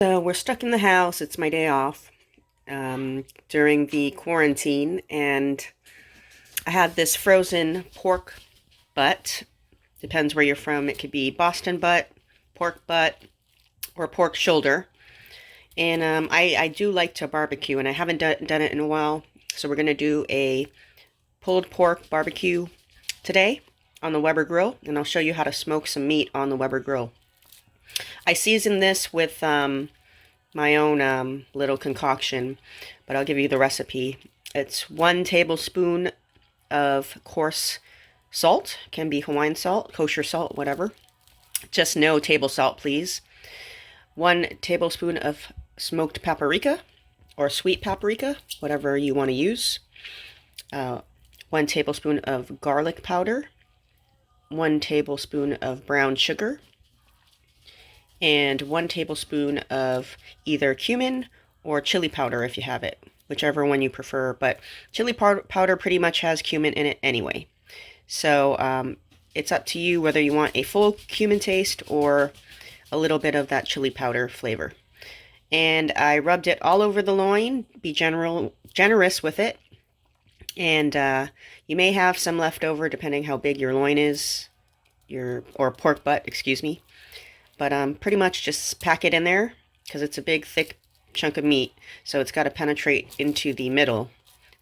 So we're stuck in the house. It's my day off during the quarantine, and I had this frozen pork butt. Depends where you're from. It could be Boston butt, or pork shoulder. And I do like to barbecue, and I haven't done it in a while. So we're going to do a pulled pork barbecue today on the Weber grill, and I'll show you how to smoke some meat on the Weber grill. I season this with my own little concoction, but I'll give you the recipe. It's 1 tablespoon of coarse salt. Can be Hawaiian salt, kosher salt, whatever. Just no table salt, please. 1 tablespoon of smoked paprika or sweet paprika, whatever you want to use. 1 tablespoon of garlic powder. 1 tablespoon of brown sugar. And 1 tablespoon of either cumin or chili powder if you have it, whichever one you prefer. But chili powder pretty much has cumin in it anyway. So it's up to you whether you want a full cumin taste or a little bit of that chili powder flavor. And I rubbed it all over the loin. Be generous with it. And you may have some left over depending how big your loin is, or pork butt, excuse me. But pretty much just pack it in there because it's a big, thick chunk of meat. So it's got to penetrate into the middle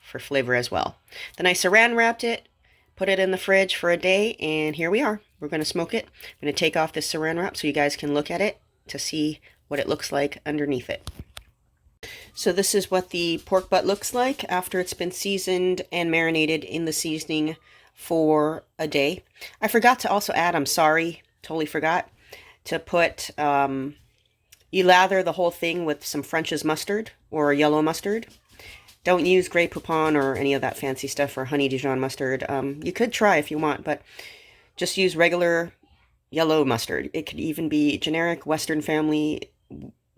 for flavor as well. Then I Saran wrapped it, put it in the fridge for a day, and here we are. We're going to smoke it. I'm going to take off this Saran wrap so you guys can look at it to see what it looks like underneath it. So this is what the pork butt looks like after it's been seasoned and marinated in the seasoning for a day. I forgot to also add, I'm sorry, totally forgot, to put, you lather the whole thing with some French's mustard or yellow mustard. Don't use Grey Poupon or any of that fancy stuff or honey Dijon mustard. You could try if you want, but just use regular yellow mustard. It could even be generic Western Family,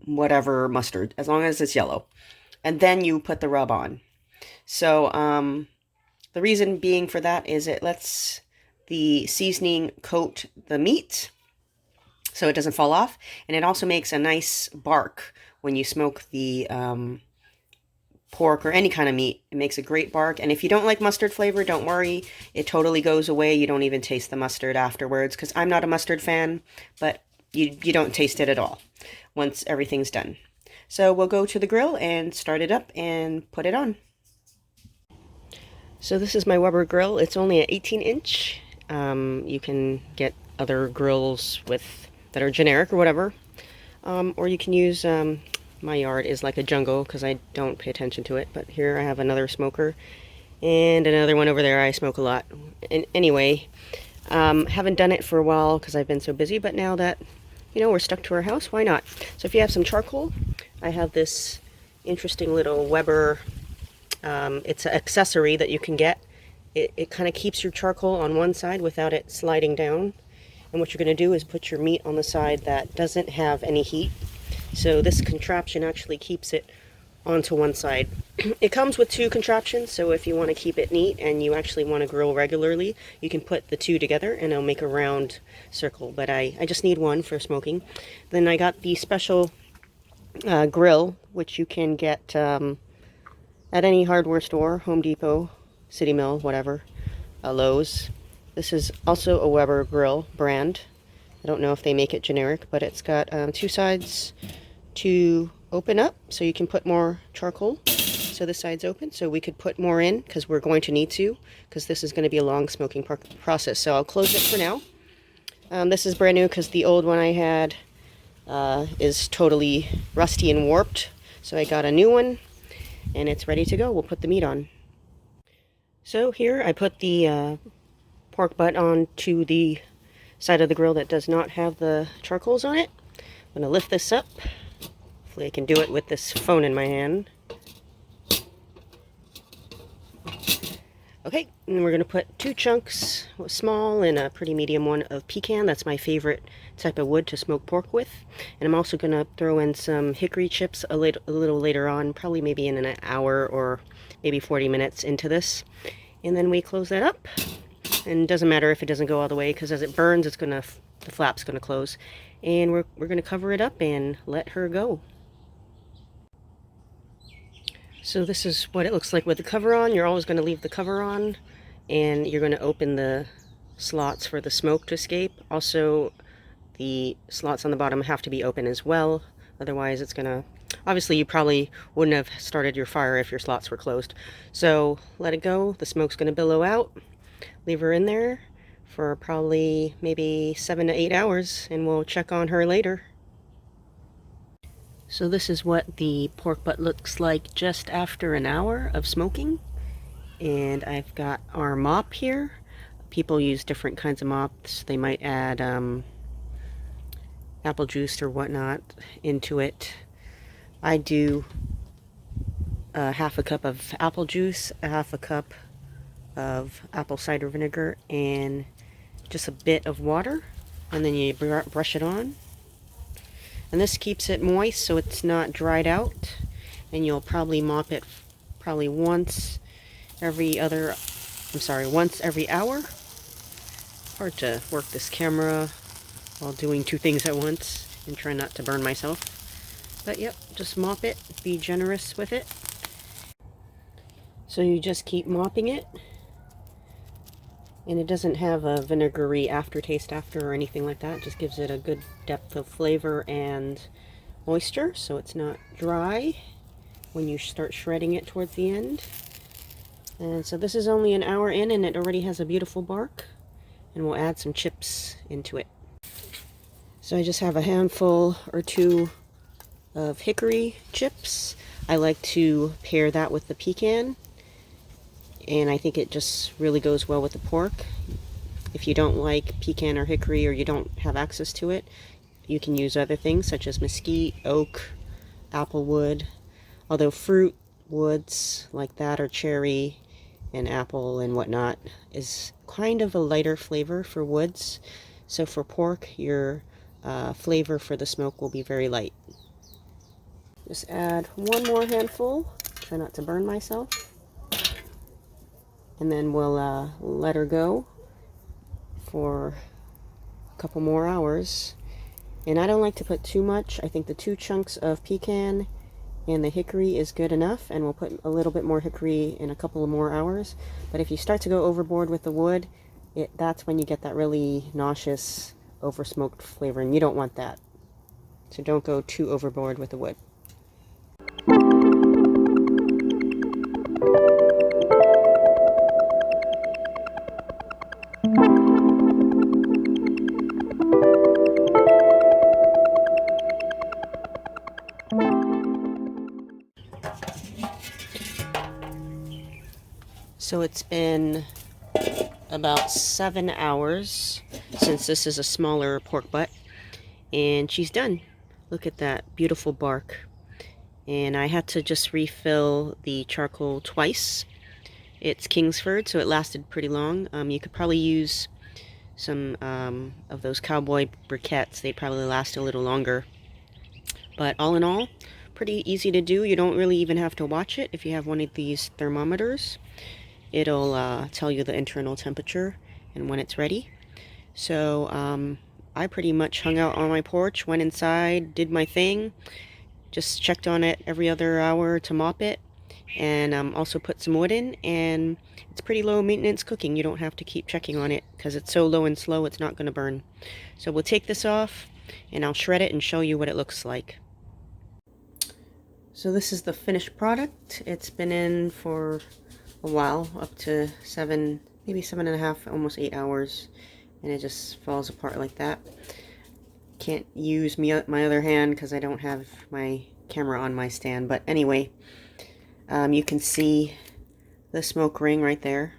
whatever mustard, as long as it's yellow. And then you put the rub on. So the reason being for that is it lets the seasoning coat the meat so it doesn't fall off, and it also makes a nice bark when you smoke the pork or any kind of meat. It makes a great bark, and if you don't like mustard flavor, don't worry, it totally goes away. You don't even taste the mustard afterwards, because I'm not a mustard fan, but you don't taste it at all once everything's done. So we'll go to the grill and start it up and put it on. So this is my Weber grill. It's only an 18-inch. You can get other grills that are generic or whatever, or you can use, my yard is like a jungle because I don't pay attention to it, but here I have another smoker and another one over there. I smoke a lot. And anyway, haven't done it for a while because I've been so busy, but now that, we're stuck to our house, why not? So if you have some charcoal, I have this interesting little Weber, it's an accessory that you can get. It kind of keeps your charcoal on one side without it sliding down. And what you're going to do is put your meat on the side that doesn't have any heat. So this contraption actually keeps it onto one side. It comes with 2 contraptions, so if you want to keep it neat and you actually want to grill regularly, you can put the 2 together and it'll make a round circle. But I just need one for smoking. Then I got the special grill, which you can get at any hardware store, Home Depot, City Mill, whatever, Lowe's. This is also a Weber grill brand. I don't know if they make it generic, but it's got 2 sides to open up so you can put more charcoal. So this side's open, so we could put more in because we're going to need to, because this is going to be a long smoking process. So I'll close it for now. This is brand new because the old one I had is totally rusty and warped. So I got a new one and it's ready to go. We'll put the meat on. So here I put the pork butt onto the side of the grill that does not have the charcoals on it. I'm going to lift this up. Hopefully I can do it with this phone in my hand. Okay, and we're going to put 2 chunks, a small and a pretty medium one, of pecan. That's my favorite type of wood to smoke pork with. And I'm also going to throw in some hickory chips a little later on, probably maybe in an hour or maybe 40 minutes into this. And then we close that up. And it doesn't matter if it doesn't go all the way, because as it burns, the flap's going to close. and we're going to cover it up and let her go. So this is what it looks like with the cover on. You're always going to leave the cover on, and you're going to open the slots for the smoke to escape. Also, the slots on the bottom have to be open as well, otherwise it's going to... Obviously, you probably wouldn't have started your fire if your slots were closed. So let it go. The smoke's going to billow out. Leave her in there for probably maybe 7 to 8 hours, and we'll check on her later. So this is what the pork butt looks like just after an hour of smoking. And I've got our mop here. People use different kinds of mops. They might add apple juice or whatnot into it. I do half a cup of apple juice, a half a cup of apple cider vinegar, and just a bit of water, and then you brush it on. And this keeps it moist so it's not dried out, and you'll probably mop it once every hour. Hard to work this camera while doing two things at once and try not to burn myself. But yep, just mop it, be generous with it. So you just keep mopping it, and it doesn't have a vinegary aftertaste or anything like that. It just gives it a good depth of flavor and moisture, so it's not dry when you start shredding it towards the end. And so this is only an hour in, and it already has a beautiful bark, and we'll add some chips into it. So I just have a handful or two of hickory chips. I like to pair that with the pecan, and I think it just really goes well with the pork. If you don't like pecan or hickory, or you don't have access to it, you can use other things such as mesquite, oak, applewood. Although fruit woods like that, or cherry and apple and whatnot, is kind of a lighter flavor for woods. So for pork, your flavor for the smoke will be very light. Just add one more handful, try not to burn myself, and then we'll let her go for a couple more hours. And I don't like to put too much. I think the 2 chunks of pecan and the hickory is good enough, and we'll put a little bit more hickory in a couple of more hours. But if you start to go overboard with the wood, that's when you get that really nauseous, over-smoked flavor, and you don't want that. So don't go too overboard with the wood. So it's been about 7 hours since this is a smaller pork butt, and she's done. Look at that beautiful bark. And I had to just refill the charcoal twice. It's Kingsford, so it lasted pretty long. You could probably use some of those cowboy briquettes. They probably last a little longer. But all in all, pretty easy to do. You don't really even have to watch it if you have one of these thermometers. It'll tell you the internal temperature and when it's ready. So I pretty much hung out on my porch, went inside, did my thing, just checked on it every other hour to mop it, and also put some wood in, and it's pretty low maintenance cooking. You don't have to keep checking on it because it's so low and slow it's not going to burn. So we'll take this off, and I'll shred it and show you what it looks like. So this is the finished product. It's been in for a while, up to 7, maybe 7.5, almost 8 hours, and it just falls apart like that. Can't use my other hand because I don't have my camera on my stand, but anyway, you can see the smoke ring right there,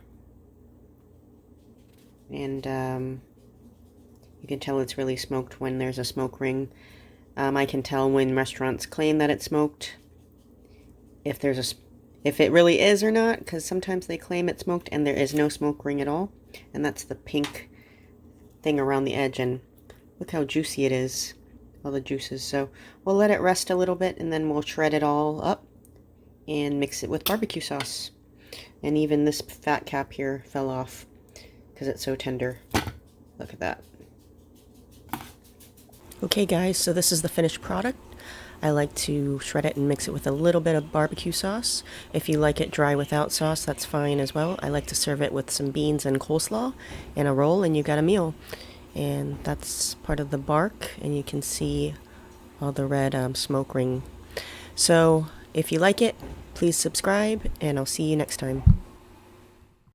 and you can tell it's really smoked when there's a smoke ring. I can tell when restaurants claim that it's smoked, if it really is or not, because sometimes they claim it's smoked and there is no smoke ring at all, and that's the pink thing around the edge. And look how juicy it is, all the juices. So we'll let it rest a little bit, and then we'll shred it all up and mix it with barbecue sauce. And even this fat cap here fell off because it's so tender. Look at that. Okay guys, so this is the finished product. I like to shred it and mix it with a little bit of barbecue sauce. If you like it dry without sauce, that's fine as well. I like to serve it with some beans and coleslaw and a roll, and you've got a meal. And that's part of the bark, and you can see all the red smoke ring. So if you like it, please subscribe, and I'll see you next time.